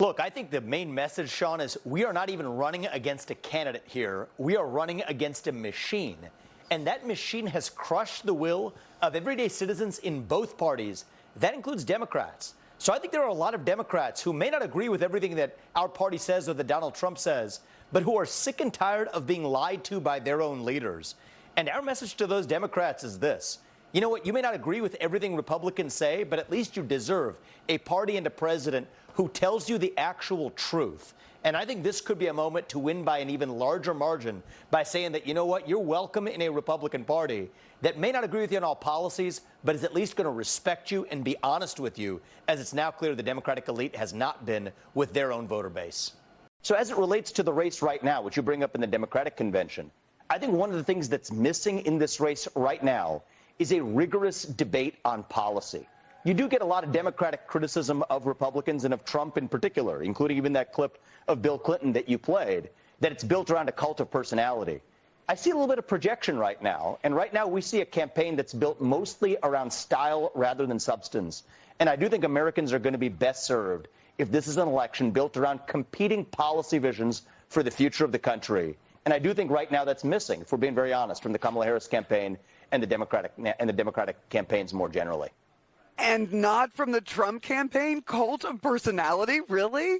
Look, I think the main message, Sean, is we are not even running against a candidate here. We are running against a machine. And that machine has crushed the will of everyday citizens in both parties. That includes Democrats. So I think there are a lot of Democrats who may not agree with everything that our party says or that Donald Trump says, but who are sick and tired of being lied to by their own leaders. And our message to those Democrats is this. You know what? You may not agree with everything Republicans say, but at least you deserve a party and a president who tells you the actual truth. And I think this could be a moment to win by an even larger margin by saying that, you know what, you're welcome in a Republican Party that may not agree with you on all policies, but is at least going to respect you and be honest with you, as it's now clear the Democratic elite has not been with their own voter base. So as it relates to the race right now, which you bring up in the Democratic convention, I think one of the things that's missing in this race right now is a rigorous debate on policy. You do get a lot of Democratic criticism of Republicans and of Trump in particular, including even that clip of Bill Clinton that you played, that it's built around a cult of personality. I see a little bit of projection right now, and right now we see a campaign that's built mostly around style rather than substance. And I do think Americans are going to be best served if this is an election built around competing policy visions for the future of the country. And I do think right now that's missing, if we're being very honest, from the Kamala Harris campaign and the Democratic campaigns more generally. And not from the Trump campaign? Cult of personality? Really?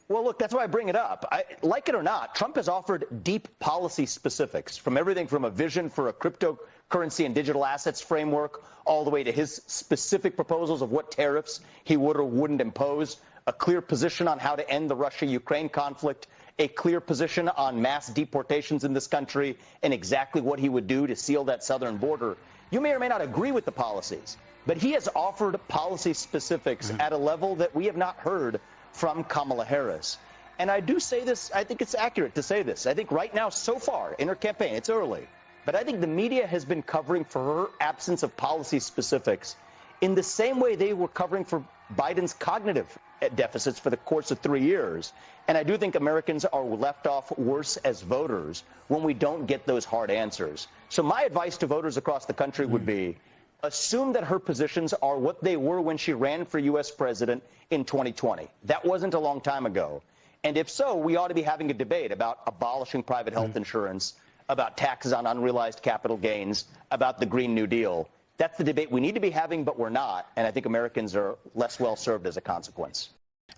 Well, look, that's why I bring it up. Like it or not, Trump has offered deep policy specifics, from everything from a vision for a cryptocurrency and digital assets framework all the way to his specific proposals of what tariffs he would or wouldn't impose, a clear position on how to end the Russia-Ukraine conflict, a clear position on mass deportations in this country, and exactly what he would do to seal that southern border. You may or may not agree with the policies, but he has offered policy specifics at a level that we have not heard from Kamala Harris. And I do say this, I think it's accurate to say this. I think right now, so far in her campaign, it's early, but I think the media has been covering for her absence of policy specifics in the same way they were covering for Biden's cognitive deficits for the course of 3 years. And I do think Americans are left off worse as voters when we don't get those hard answers. So my advice to voters across the country would be, assume that her positions are what they were when she ran for U.S. president in 2020. That wasn't a long time ago. And if so, we ought to be having a debate about abolishing private health insurance, about taxes on unrealized capital gains, about the Green New Deal. That's the debate we need to be having, but we're not. And I think Americans are less well served as a consequence.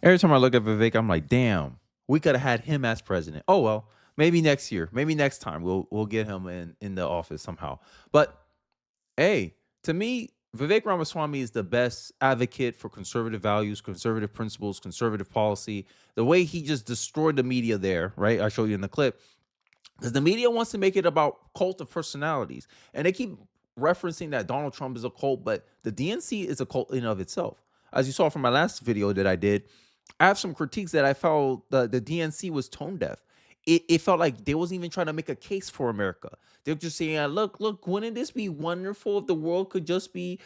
Every time I look at Vivek, I'm like, damn, we could have had him as president. Oh, well, maybe next year, maybe next time we'll get him in the office somehow. But hey, to me, Vivek Ramaswamy is the best advocate for conservative values, conservative principles, conservative policy. The way he just destroyed the media there, right? I showed you in the clip. Because the media wants to make it about cult of personalities. And they keep referencing that Donald Trump is a cult, but the DNC is a cult in and of itself. As you saw from my last video that I did, I have some critiques that I felt the DNC was tone deaf. It felt like they wasn't even trying to make a case for America. They're just saying, look, wouldn't this be wonderful if the world could just be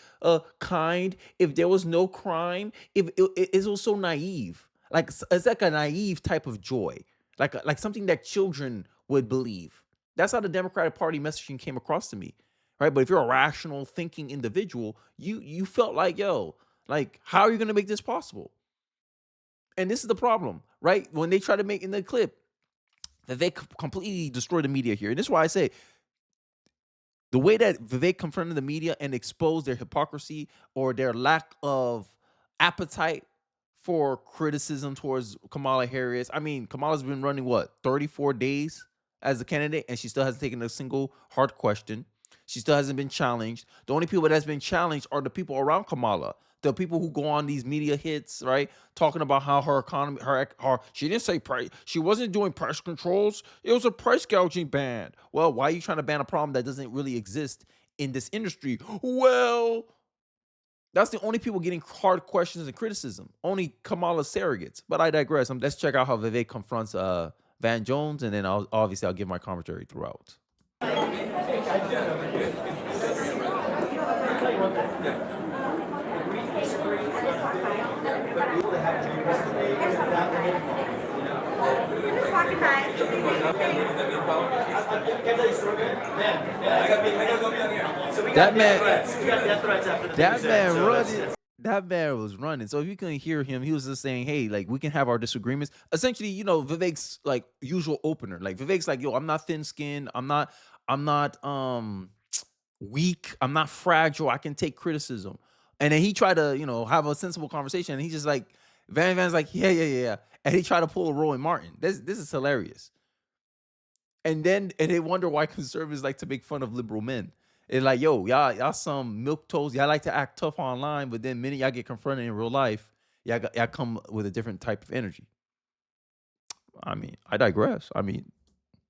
kind, if there was no crime, if it was so naive. Like, it's like a naive type of joy, like something that children would believe. That's how the Democratic Party messaging came across to me, right? But if you're a rational thinking individual, you felt like, yo, like, how are you going to make this possible? And this is the problem, right? When they try to make in the clip, that they completely destroy the media here. And this is why I say the way that Vivek confronted the media and exposed their hypocrisy or their lack of appetite for criticism towards Kamala Harris. I mean, Kamala's been running, 34 days as a candidate, and she still hasn't taken a single hard question. She still hasn't been challenged. The only people that has been challenged are the people around Kamala. The people who go on these media hits, right, talking about how her economy, she didn't say price, she wasn't doing price controls. It was a price gouging ban. Well, why are you trying to ban a problem that doesn't really exist in this industry? Well, that's the only people getting hard questions and criticism. Only Kamala surrogates. But I digress. Let's check out how Vivek confronts Van Jones, and then I'll give my commentary throughout. that man was running. So if you couldn't hear him, he was just saying, "Hey, like we can have our disagreements." Essentially, Vivek's like usual opener. Like Vivek's like, "Yo, I'm not thin skinned. I'm not weak. I'm not fragile. I can take criticism." And then he tried to, have a sensible conversation. And he just like Van's like, "Yeah, yeah, yeah, yeah." And he tried to pull a Rowan Martin. This is hilarious. And they wonder why conservatives like to make fun of liberal men. It's like, yo, y'all some milk toast. Y'all like to act tough online, but then minute y'all get confronted in real life, y'all come with a different type of energy. I mean, I digress. I mean,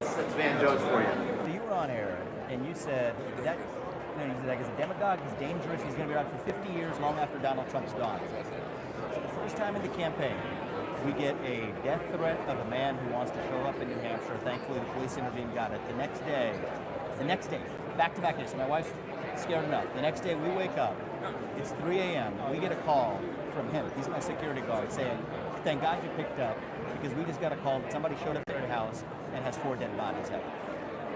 That's Van Jones for you. So you were on air and you said that you said that he's a demagogue, he's dangerous, he's going to be around for 50 years, long after Donald Trump's gone. So the first time in the campaign, we get a death threat of a man who wants to show up in New Hampshire. Thankfully, the police intervened, got it. The next day, back-to-back days. So my wife's scared enough. The next day, we wake up. It's 3 a.m. We get a call from him. He's my security guard saying, "Thank God you picked up, because we just got a call that somebody showed up at their house and has 4 dead bodies out."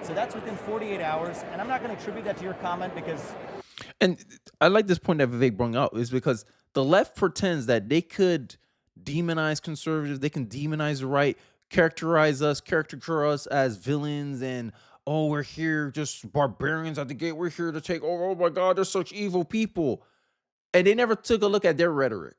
So that's within 48 hours. And I'm not going to attribute that to your comment because... and I like this point that Vivek brought up is because the left pretends that they could demonize conservatives, they can demonize the right, caricature us as villains, and oh, we're here just barbarians at the gate. We're here to take over. Oh my God, they're such evil people. And they never took a look at their rhetoric,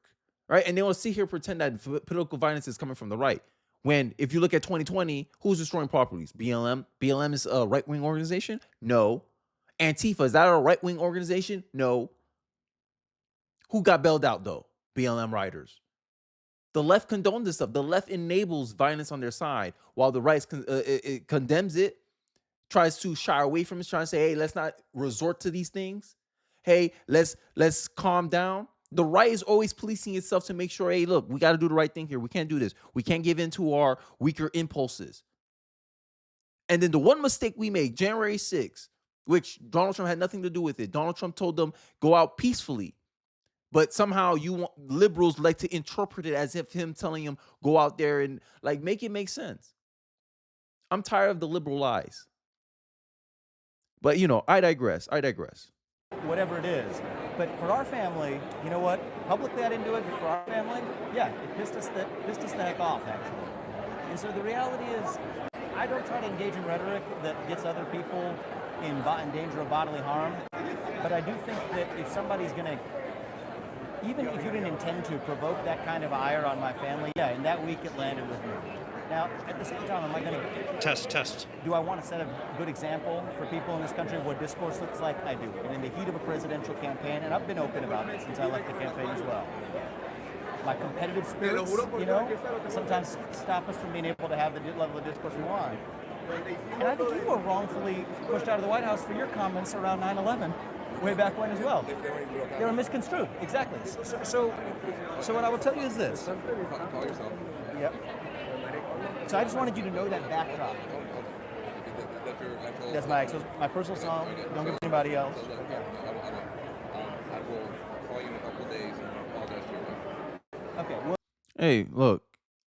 right? And they will sit here and pretend that political violence is coming from the right. When if you look at 2020, who's destroying properties? BLM. BLM is a right-wing organization? No. Antifa, is that a right-wing organization? No. Who got bailed out though? BLM riders. The left condones this stuff. The left enables violence on their side, while the right it condemns it, tries to shy away from it, trying to say, "Hey, let's not resort to these things. Hey, let's calm down." The right is always policing itself to make sure, "Hey, look, we got to do the right thing here. We can't do this. We can't give in to our weaker impulses." And then the one mistake we made, January 6th, which Donald Trump had nothing to do with it. Donald Trump told them, go out peacefully. But somehow liberals like to interpret it as if him telling him go out there and like make it make sense. I'm tired of the liberal lies. But I digress. Whatever it is. But for our family, you know what? Publicly I didn't do it, but for our family, yeah, it pissed us the heck off, actually. And so the reality is, I don't try to engage in rhetoric that gets other people in danger of bodily harm. But I do think that if somebody's going to, even if you didn't intend to, provoke that kind of ire on my family, yeah, in that week it landed with me. Now, at the same time, am I going to... Test. Do I want to set a good example for people in this country of what discourse looks like? I do. And in the heat of a presidential campaign, and I've been open about it since I left the campaign as well, my competitive spirits, sometimes stop us from being able to have the level of discourse we want. And I think you were wrongfully pushed out of the White House for your comments around 9/11. Way back when as well. They were misconstrued, exactly. So what I will tell you is this. Yep. So I just wanted you to know that backdrop. That's my personal song. Don't give it to anybody else. I will call you in a couple of days and I'll apologize to your wife. Okay. Well, Hey, look,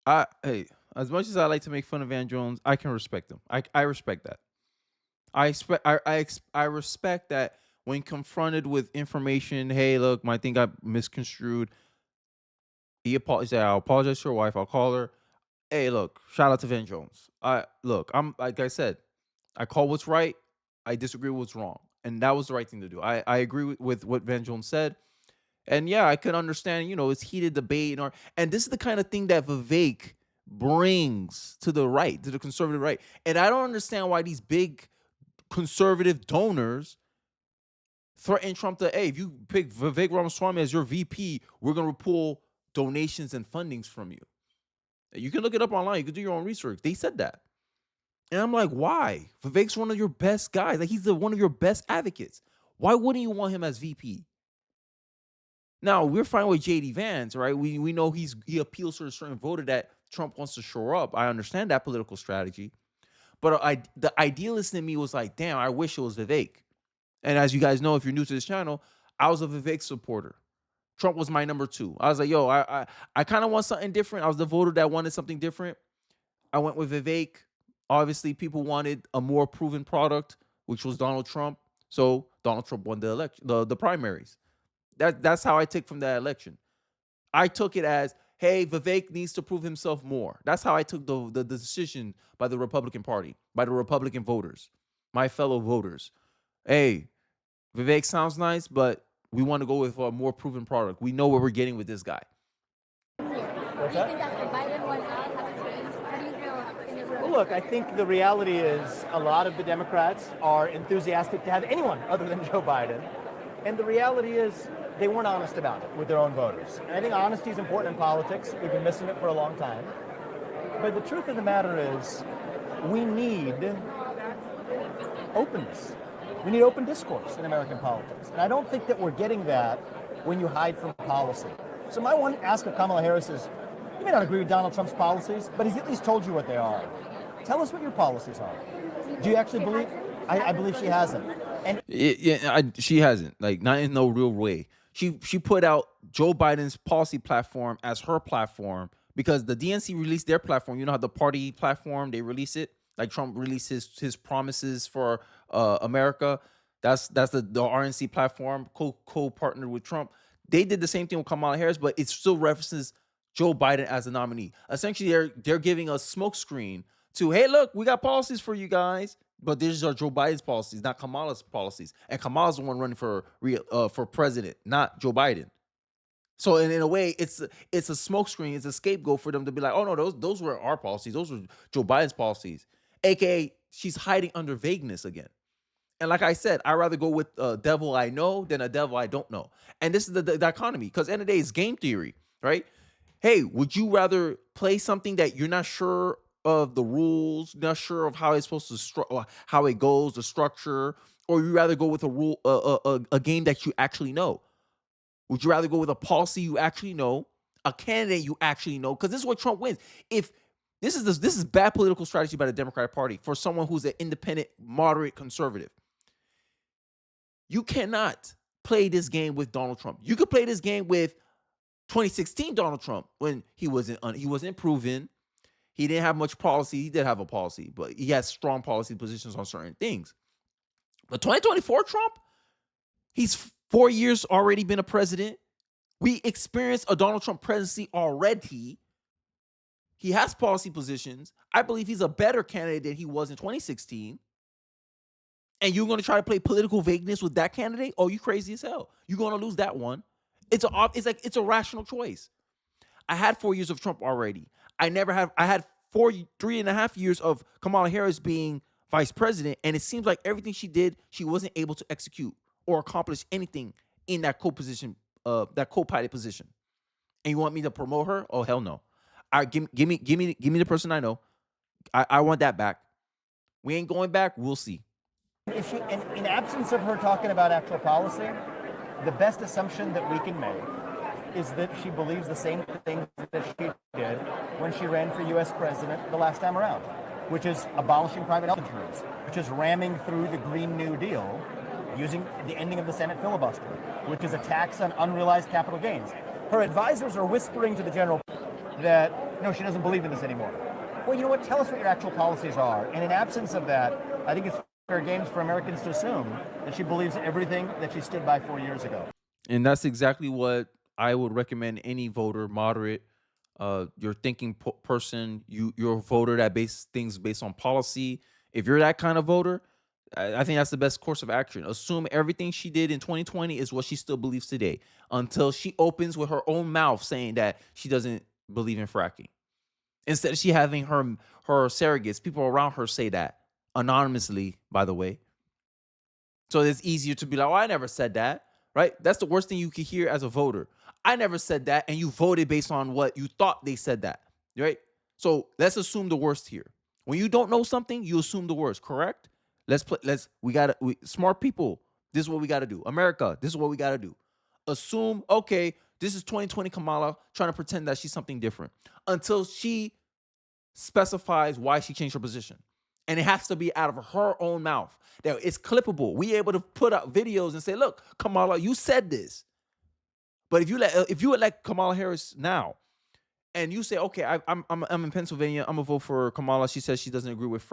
as much as I like to make fun of Van Jones, I can respect him. I respect that. I respect that when confronted with information, hey, look, my thing got misconstrued. He said, "I'll apologize to your wife. I'll call her." Hey, look, shout out to Van Jones. I'm like I said, I call what's right. I disagree with what's wrong, and that was the right thing to do. I agree with what Van Jones said, and yeah, I could understand. It's heated debate, and this is the kind of thing that Vivek brings to the right, to the conservative right, and I don't understand why these big conservative donors threaten Trump to, "Hey, if you pick Vivek Ramaswamy as your VP, we're going to pull donations and fundings from you." You can look it up online. You can do your own research. They said that. And I'm like, why? Vivek's one of your best guys. Like, he's one of your best advocates. Why wouldn't you want him as VP? Now, we're fine with J.D. Vance, right? We know he appeals to a certain voter that Trump wants to shore up. I understand that political strategy. But the idealist in me was like, damn, I wish it was Vivek. And as you guys know, if you're new to this channel, I was a Vivek supporter. Trump was my number 2. I was like, yo, I kind of want something different. I was the voter that wanted something different. I went with Vivek. Obviously, people wanted a more proven product, which was Donald Trump. So Donald Trump won the primaries. That's how I take from that election. I took it as, hey, Vivek needs to prove himself more. That's how I took the decision by the Republican Party, by the Republican voters, my fellow voters. Hey, Vivek sounds nice, but we want to go with a more proven product. We know what we're getting with this guy. What's Do you that? think after Biden went out has changed? How do you feel in Israel? Well, look, I think the reality is a lot of the Democrats are enthusiastic to have anyone other than Joe Biden. And the reality is they weren't honest about it with their own voters. And I think honesty is important in politics. We've been missing it for a long time. But the truth of the matter is we need openness. We need open discourse in American politics. And I don't think that we're getting that when you hide from policy. So my one ask of Kamala Harris is, you may not agree with Donald Trump's policies, but he's at least told you what they are. Tell us what your policies are. Do you actually believe? I believe she hasn't. And She hasn't, like, not in no real way. She put out Joe Biden's policy platform as her platform because the DNC released their platform. You know how the party platform, they release it? Like Trump released his promises for America. That's the RNC platform, co-partnered with Trump. They did the same thing with Kamala Harris, but it still references Joe Biden as a nominee. Essentially, they're giving a smokescreen to, hey, look, we got policies for you guys, but these are Joe Biden's policies, not Kamala's policies. And Kamala's the one running for president, not Joe Biden. So in a way, it's a smokescreen, it's a scapegoat for them to be like, oh no, those were our policies, those were Joe Biden's policies. AKA, she's hiding under vagueness again. And like I said, I'd rather go with a devil I know than a devil I don't know. And this is the dichotomy, because at the end of the day, it's game theory, right? Hey, would you rather play something that you're not sure of the rules, not sure of how it's supposed to how it goes, the structure, or you rather go with a game that you actually know? Would you rather go with a policy you actually know, a candidate you actually know? Because this is what Trump wins. If this is bad political strategy by the Democratic Party for someone who's an independent, moderate conservative. You cannot play this game with Donald Trump. You could play this game with 2016 Donald Trump when he wasn't proven. He didn't have much policy. He did have a policy, but he has strong policy positions on certain things. But 2024 Trump, he's 4 years already been a president. We experienced a Donald Trump presidency already. He has policy positions. I believe he's a better candidate than he was in 2016. And you're going to try to play political vagueness with that candidate? Oh, you crazy as hell. You're going to lose that one. It's a rational choice. I had 4 years of Trump already. I had 3.5 years of Kamala Harris being vice president, and it seems like everything she did, she wasn't able to execute or accomplish anything in that that co-pilot position. And you want me to promote her? Oh, hell no. All right, give me the person I know. I want that back. We ain't going back. We'll see. if she, in absence of her talking about actual policy, the best assumption that we can make is that she believes the same things that she did when she ran for U.S. president the last time around, which is abolishing private health insurance, which is ramming through the Green New Deal using the ending of the Senate filibuster, which is a tax on unrealized capital gains. Her advisors are whispering to the general that, no, she doesn't believe in this anymore. Well, you know what? Tell us what your actual policies are. And in absence of that, I think it's fair games for Americans to assume that she believes everything that she stood by 4 years ago. And that's exactly what I would recommend any voter, moderate, your thinking person, you're a voter that things based on policy. If you're that kind of voter, I think that's the best course of action. Assume everything she did in 2020 is what she still believes today until she opens with her own mouth saying that she doesn't believe in fracking. Instead of she having her surrogates, people around her say that anonymously, by the way. So it's easier to be like, oh, I never said that, right? That's the worst thing you could hear as a voter. I never said that, and you voted based on what you thought they said that, right? So let's assume the worst here. When you don't know something, you assume the worst, correct? Smart people, this is what we got to do. America, this is what we got to do. Assume, okay, this is 2020 Kamala trying to pretend that she's something different until she specifies why she changed her position. And it has to be out of her own mouth. That it's clippable. We able to put out videos and say, look, Kamala, you said this. But if you elect Kamala Harris now, and you say, okay, I'm in Pennsylvania, I'm gonna vote for Kamala. She says she doesn't agree with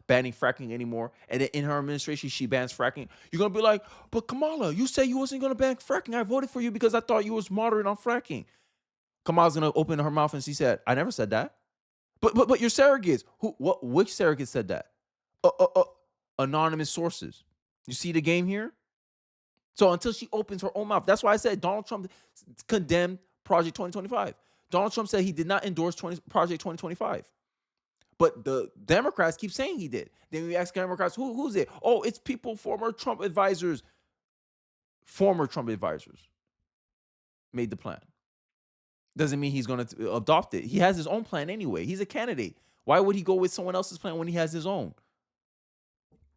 banning fracking anymore, and then in her administration she bans fracking. You're gonna be like, but Kamala, you said you wasn't gonna ban fracking. I voted for you because I thought you was moderate on fracking. Kamala's gonna open her mouth and she said, I never said that. But your surrogates, which surrogate said that? Anonymous sources. You see the game here? So until she opens her own mouth, that's why I said Donald Trump condemned Project 2025. Donald Trump said he did not endorse Project 2025. But the Democrats keep saying he did. Then we ask Democrats, who's it? Oh, it's people, former Trump advisors. Former Trump advisors made the plan. Doesn't mean he's going to adopt it. He has his own plan anyway. He's a candidate. Why would he go with someone else's plan when he has his own?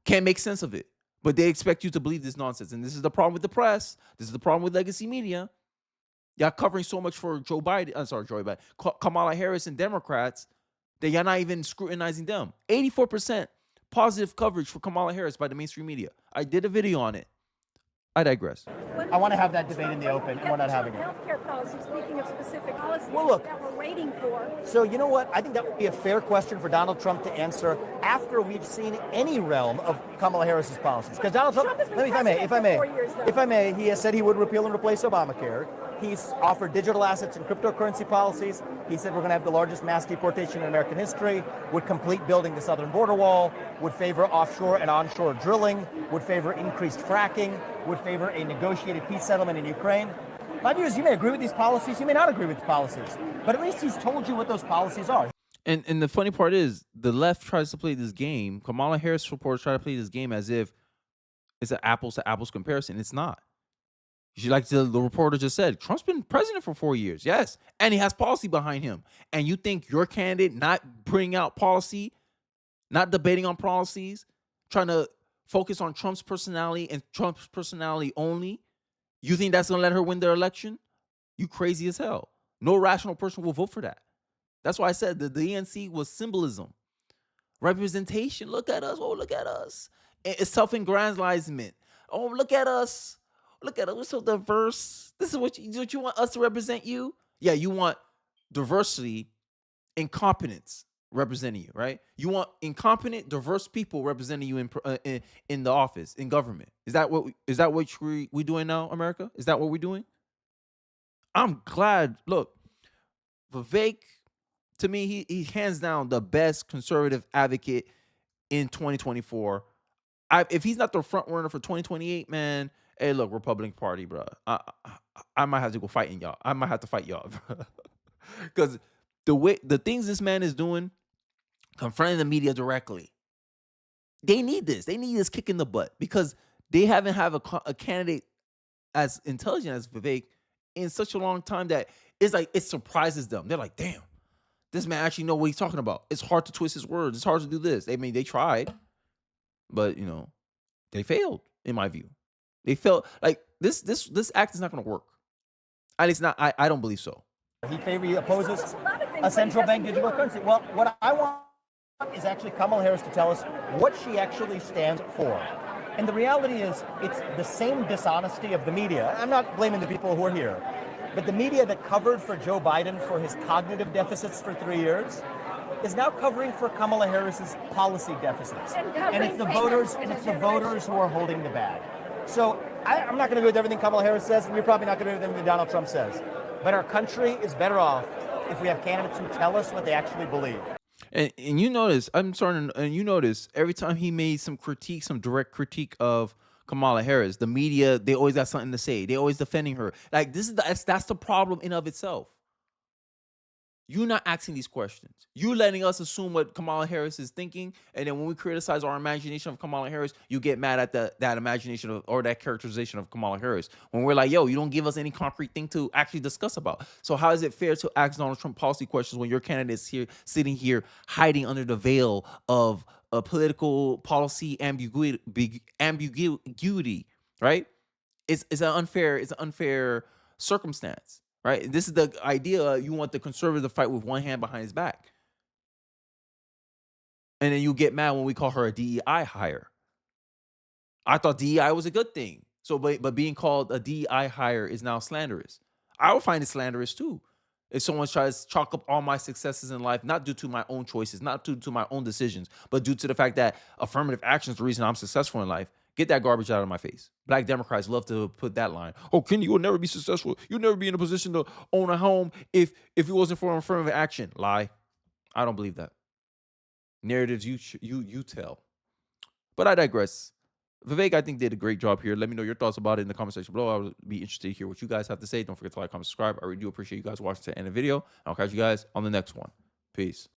Can't make sense of it. But they expect you to believe this nonsense. And this is the problem with the press. This is the problem with legacy media. Y'all covering so much for Joe Biden, Kamala Harris and Democrats that y'all not even scrutinizing them. 84% positive coverage for Kamala Harris by the mainstream media. I did a video on it. I digress. I want to have that debate in the open, and we're not having it. Healthcare policy, speaking of specific policies Well, look, that we're waiting for. So you know what? I think that would be a fair question for Donald Trump to answer after we've seen any realm of Kamala Harris's policies. Because Donald Trump, has been if I may, he has said he would repeal and replace Obamacare. He's offered digital assets and cryptocurrency policies. He said we're going to have the largest mass deportation in American history, would complete building the southern border wall, would favor offshore and onshore drilling, would favor increased fracking, would favor a negotiated peace settlement in Ukraine. My view is you may agree with these policies, you may not agree with these policies, but at least he's told you what those policies are. And the funny part is the left tries to play this game. Kamala Harris supporters try to play this game as if it's an apples to apples comparison. It's not. Like the reporter just said, Trump's been president for 4 years. Yes. And he has policy behind him. And you think your candidate not bringing out policy, not debating on policies, trying to focus on Trump's personality and Trump's personality only, you think that's going to let her win the election? You crazy as hell. No rational person will vote for that. That's why I said the DNC was symbolism. Representation. Look at us. Oh, look at us. It's self-aggrandizement. Oh, look at us. Look at us. We're so diverse. This is what you want us to represent you? Yeah, you want diversity, incompetence representing you, right? You want incompetent, diverse people representing you in the office, in government. Is that what we doing now, America? Is that what we're doing? I'm glad. Look, Vivek, to me, he hands down the best conservative advocate in 2024. If he's not the front runner for 2028, man, hey, look, Republican Party, bro. I might have to go fighting y'all. I might have to fight y'all, because the things this man is doing, confronting the media directly, they need this. They need this kick in the butt because they haven't have a candidate as intelligent as Vivek in such a long time that it's like it surprises them. They're like, damn, this man actually know what he's talking about. It's hard to twist his words. It's hard to do this. I mean, they tried, but they failed. In my view, they felt like this act is not going to work. At least not. I don't believe so. He opposes a central bank digital currency. Well, what I want is actually Kamala Harris to tell us what she actually stands for. And the reality is, it's the same dishonesty of the media. I'm not blaming the people who are here, but the media that covered for Joe Biden for his cognitive deficits for 3 years is now covering for Kamala Harris's policy deficits. And it's the voters who are holding the bag. So I'm not going to agree with everything Kamala Harris says, and you're probably not going to agree with everything Donald Trump says. But our country is better off if we have candidates who tell us what they actually believe. And you notice, you notice every time he made some direct critique of Kamala Harris, the media, they always got something to say. They always defending her. Like that's the problem in of itself. You're not asking these questions. You're letting us assume what Kamala Harris is thinking, and then when we criticize our imagination of Kamala Harris, you get mad at that imagination or that characterization of Kamala Harris. When we're like, yo, you don't give us any concrete thing to actually discuss about. So how is it fair to ask Donald Trump policy questions when your candidate is here, sitting here, hiding under the veil of a political policy ambiguity, right? It's an unfair circumstance. Right? This is the idea. You want the conservative to fight with one hand behind his back. And then you get mad when we call her a DEI hire. I thought DEI was a good thing. So, but being called a DEI hire is now slanderous. I would find it slanderous too. if someone tries to chalk up all my successes in life, not due to my own choices, not due to my own decisions, but due to the fact that affirmative action is the reason I'm successful in life, get that garbage out of my face. Black Democrats love to put that line. Oh, Kenny, you'll never be successful. You'll never be in a position to own a home if it wasn't for affirmative action. Lie. I don't believe that. Narratives you tell. But I digress. Vivek, I think, did a great job here. Let me know your thoughts about it in the comment section below. I would be interested to hear what you guys have to say. Don't forget to like, comment, subscribe. I really do appreciate you guys watching to the end of the video. I'll catch you guys on the next one. Peace.